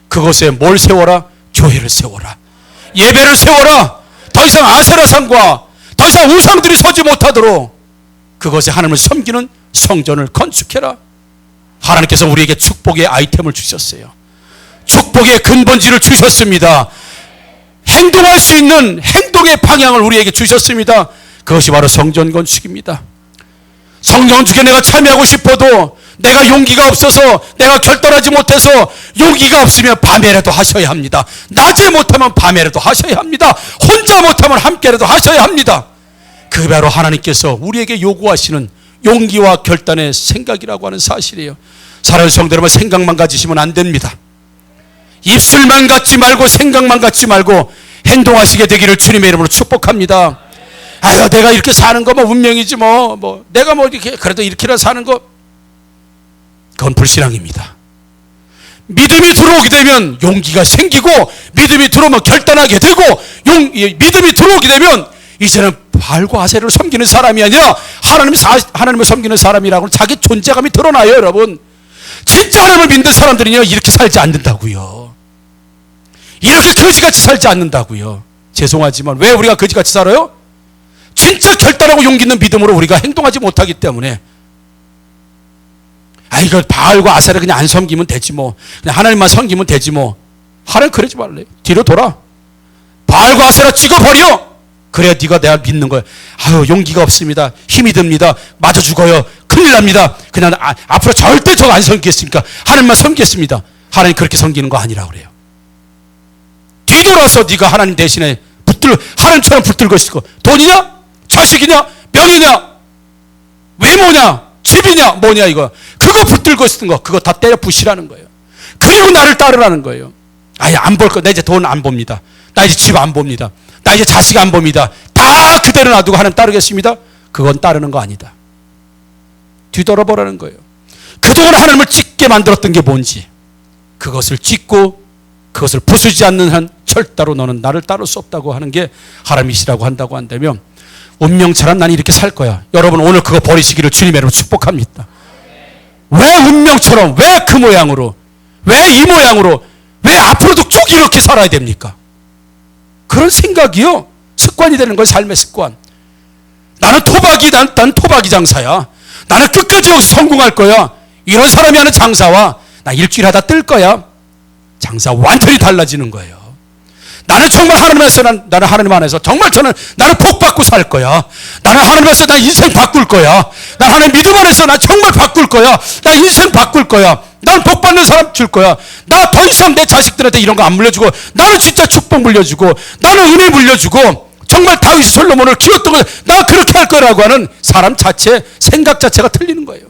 그곳에 뭘 세워라? 교회를 세워라. 예배를 세워라. 더 이상 아세라상과 더 이상 우상들이 서지 못하도록 그것에 하나님을 섬기는 성전을 건축해라. 하나님께서 우리에게 축복의 아이템을 주셨어요. 축복의 근본지를 주셨습니다. 행동할 수 있는 행동의 방향을 우리에게 주셨습니다. 그것이 바로 성전 건축입니다. 성전 건축에 내가 참여하고 싶어도 내가 용기가 없어서, 내가 결단하지 못해서 용기가 없으면 밤에라도 하셔야 합니다. 낮에 못하면 밤에라도 하셔야 합니다. 혼자 못하면 함께라도 하셔야 합니다. 그게 바로 하나님께서 우리에게 요구하시는 용기와 결단의 생각이라고 하는 사실이에요. 사랑하는 성도 여러분, 생각만 가지시면 안 됩니다. 입술만 갖지 말고 생각만 갖지 말고 행동하시게 되기를 주님의 이름으로 축복합니다. 아유, 내가 이렇게 사는 거 뭐 운명이지 뭐 내가 뭐 이렇게 그래도 이렇게라 사는 거, 그건 그건 불신앙입니다. 믿음이 들어오게 되면 용기가 생기고, 믿음이 들어오면 결단하게 되고, 믿음이 들어오게 되면 이제는 바알과 아세라를 섬기는 사람이 아니라 하나님을 섬기는 사람이라고 자기 존재감이 드러나요. 여러분, 진짜 하나님을 믿는 사람들은요 이렇게 살지 않는다고요. 이렇게 거지같이 살지 않는다고요. 죄송하지만 왜 우리가 거지같이 살아요? 진짜 결단하고 용기 있는 믿음으로 우리가 행동하지 못하기 때문에. 이거 바알과 아세라 그냥 안 섬기면 되지 뭐, 그냥 하나님만 섬기면 되지 뭐. 하나님 그러지 말래요. 뒤로 돌아. 바알과 아세라 찍어버려. 그래야 네가 내가 믿는 거야. 용기가 없습니다. 힘이 듭니다. 맞아 죽어요. 큰일 납니다. 그냥 앞으로 절대 저거 안 섬기겠습니까? 하나님만 섬기겠습니다. 하나님 그렇게 섬기는 거 아니라 그래요. 뒤돌아서 네가 하나님 대신에 하나님처럼 붙들고 있고, 돈이냐? 자식이냐? 명이냐? 외모냐? 집이냐? 뭐냐 이거. 그거 붙들고 있는 거, 그거 다 때려 부시라는 거예요. 그리고 나를 따르라는 거예요. 안 볼 거. 나 이제 돈 안 봅니다. 나 이제 집 안 봅니다. 나 이제 자식 안 봅니다. 다 그대로 놔두고 하나님 따르겠습니다. 그건 따르는 거 아니다. 뒤돌아보라는 거예요. 그동안 하나님을 찢게 만들었던 게 뭔지, 그것을 찢고 그것을 부수지 않는 한 절대로 너는 나를 따를 수 없다고 하는 게 하나님이시라고 한다고 한다면, 운명처럼 난 이렇게 살 거야. 여러분 오늘 그거 버리시기를 주님의 이름으로 축복합니다. 왜 운명처럼, 왜 그 모양으로, 왜 이 모양으로, 왜 앞으로도 쭉 이렇게 살아야 됩니까? 그런 생각이요 습관이 되는 거예요. 삶의 습관. 나는 토박이 장사야. 나는 끝까지 여기서 성공할 거야. 이런 사람이 하는 장사와 나 일주일 하다 뜰 거야. 장사 완전히 달라지는 거예요. 나는 정말 나는 하나님 안에서 정말 나는 복 받고 살 거야. 나는 하나님 안에서 나 인생 바꿀 거야. 난 하나님 믿음 안에서 나 정말 바꿀 거야. 나 인생 바꿀 거야. 난 복 받는 사람 줄 거야. 나 더 이상 내 자식들한테 이런 거 안 물려주고, 나는 진짜 축복 물려주고, 나는 은혜 물려주고, 정말 다윗 솔로몬을 키웠던 거, 나 그렇게 할 거라고 하는 사람 자체, 생각 자체가 틀리는 거예요.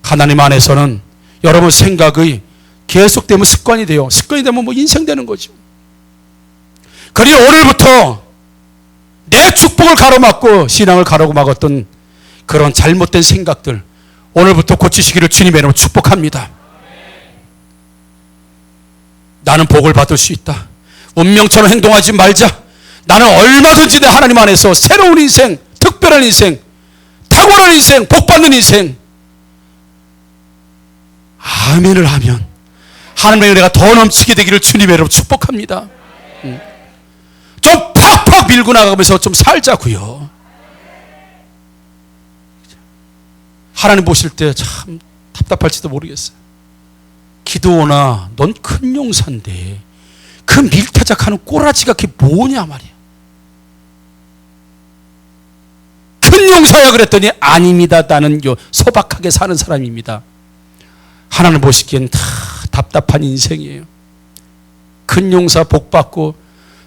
하나님 안에서는 여러분 생각이 계속되면 습관이 돼요. 습관이 되면 뭐 인생 되는 거죠. 그러니 오늘부터 내 축복을 가로막고 신앙을 가로막았던 그런 잘못된 생각들, 오늘부터 고치시기를 주님의 이름으로 축복합니다. 나는 복을 받을 수 있다. 운명처럼 행동하지 말자. 나는 얼마든지 내 하나님 안에서 새로운 인생, 특별한 인생, 탁월한 인생, 복받는 인생. 아멘을 하면 하나님의 은혜가 더 넘치게 되기를 주님의 이름으로 축복합니다. 좀 팍팍 밀고 나가면서 좀 살자고요. 하나님 보실 때 참 답답할지도 모르겠어요. 기드온아, 넌 큰 용사인데 그 밀타작하는 꼬라지가 그게 뭐냐 말이야. 큰 용사야 그랬더니 아닙니다. 나는 소박하게 사는 사람입니다. 하나님 보시기엔 다 답답한 인생이에요. 큰 용사 복 받고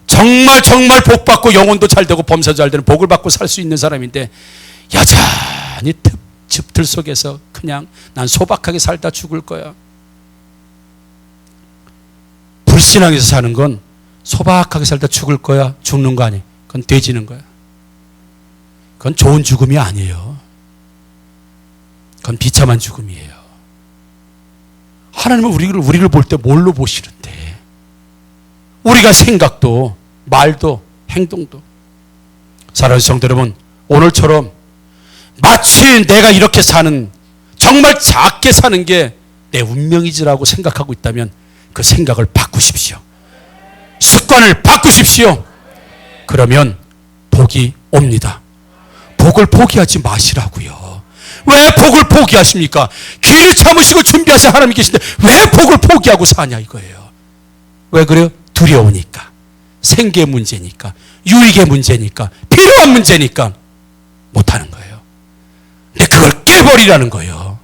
정말 복 받고 영혼도 잘 되고 범사도 잘 되는 복을 받고 살 수 있는 사람인데, 여전히 즙들 속에서 그냥 난 소박하게 살다 죽을 거야. 불신앙에서 사는 건 소박하게 살다 죽을 거야, 죽는 거 아니에요. 그건 돼지는 거야. 그건 좋은 죽음이 아니에요. 그건 비참한 죽음이에요. 하나님은 우리를 볼 때 뭘로 보시는데? 우리가 생각도 말도 행동도. 사랑하는 성도 여러분, 오늘처럼 마치 내가 이렇게 사는, 정말 작게 사는 게 내 운명이지라고 생각하고 있다면 그 생각을 바꾸십시오. 습관을 바꾸십시오. 그러면 복이 옵니다. 복을 포기하지 마시라고요. 왜 복을 포기하십니까? 길을 참으시고 준비하신 하나님이 계신데 왜 복을 포기하고 사냐 이거예요. 왜 그래요? 두려우니까, 생계 문제니까, 유익의 문제니까, 필요한 문제니까 못하는 거예요. 근데 그걸 깨버리라는 거예요.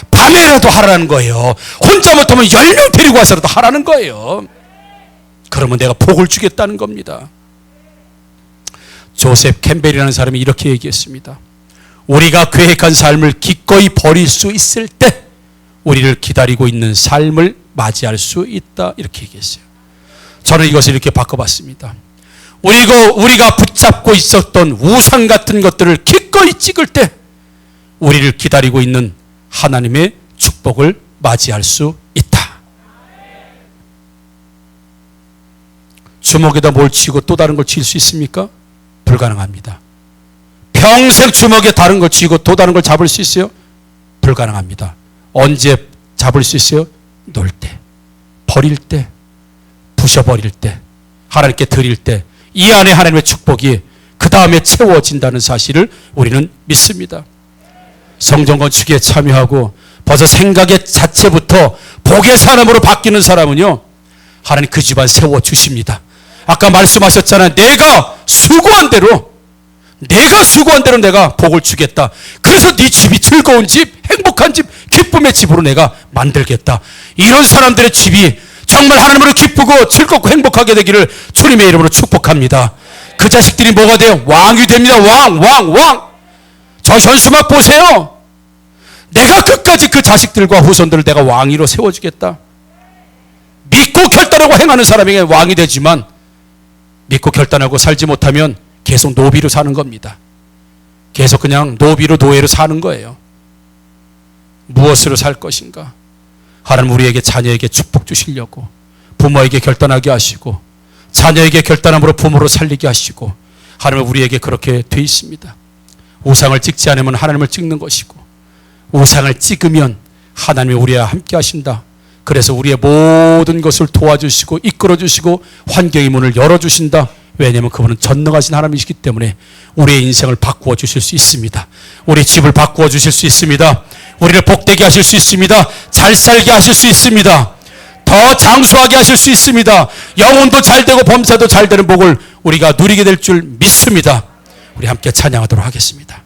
밤에라도 하라는 거예요. 혼자 못하면 10명 데리고 와서라도 하라는 거예요. 그러면 내가 복을 주겠다는 겁니다. 조셉 캠벨이라는 사람이 이렇게 얘기했습니다. 우리가 계획한 삶을 기꺼이 버릴 수 있을 때 우리를 기다리고 있는 삶을 맞이할 수 있다, 이렇게 얘기했어요. 저는 이것을 이렇게 바꿔봤습니다. 우리가 붙잡고 있었던 우상 같은 것들을 기꺼이 찍을 때 우리를 기다리고 있는 하나님의 축복을 맞이할 수 있다. 주먹에다 뭘 쥐고 또 다른 걸 쥐일 수 있습니까? 불가능합니다. 평생 주먹에 다른 걸 쥐고 또 다른 걸 잡을 수 있어요? 불가능합니다. 언제 잡을 수 있어요? 놀 때, 버릴 때, 부셔버릴 때, 하나님께 드릴 때, 이 안에 하나님의 축복이 그 다음에 채워진다는 사실을 우리는 믿습니다. 성전 건축에 참여하고 벌써 생각의 자체부터 복의 사람으로 바뀌는 사람은요, 하나님 그 집안 세워주십니다. 아까 말씀하셨잖아요. 내가 수고한 대로 내가 복을 주겠다. 그래서 네 집이 즐거운 집, 행복한 집, 기쁨의 집으로 내가 만들겠다. 이런 사람들의 집이 정말 하나님으로 기쁘고 즐겁고 행복하게 되기를 주님의 이름으로 축복합니다. 그 자식들이 뭐가 돼요? 왕이 됩니다. 왕. 저 현수막 보세요. 내가 끝까지 그 자식들과 후손들을 내가 왕위로 세워주겠다. 믿고 결단하고 행하는 사람에게 왕이 되지만 믿고 결단하고 살지 못하면 계속 노비로 사는 겁니다. 계속 그냥 노비로 노예로 사는 거예요. 무엇으로 살 것인가? 하나님 우리에게 자녀에게 축복 주시려고 부모에게 결단하게 하시고 자녀에게 결단함으로 부모로 살리게 하시고 하나님은 우리에게 그렇게 돼 있습니다. 우상을 찍지 않으면 하나님을 찍는 것이고 우상을 찍으면 하나님이 우리와 함께 하신다. 그래서 우리의 모든 것을 도와주시고 이끌어주시고 환경의 문을 열어주신다. 왜냐하면 그분은 전능하신 하나님이시기 때문에 우리의 인생을 바꾸어 주실 수 있습니다. 우리 집을 바꾸어 주실 수 있습니다. 우리를 복되게 하실 수 있습니다. 잘 살게 하실 수 있습니다. 더 장수하게 하실 수 있습니다. 영혼도 잘 되고 범사도 잘 되는 복을 우리가 누리게 될 줄 믿습니다. 우리 함께 찬양하도록 하겠습니다.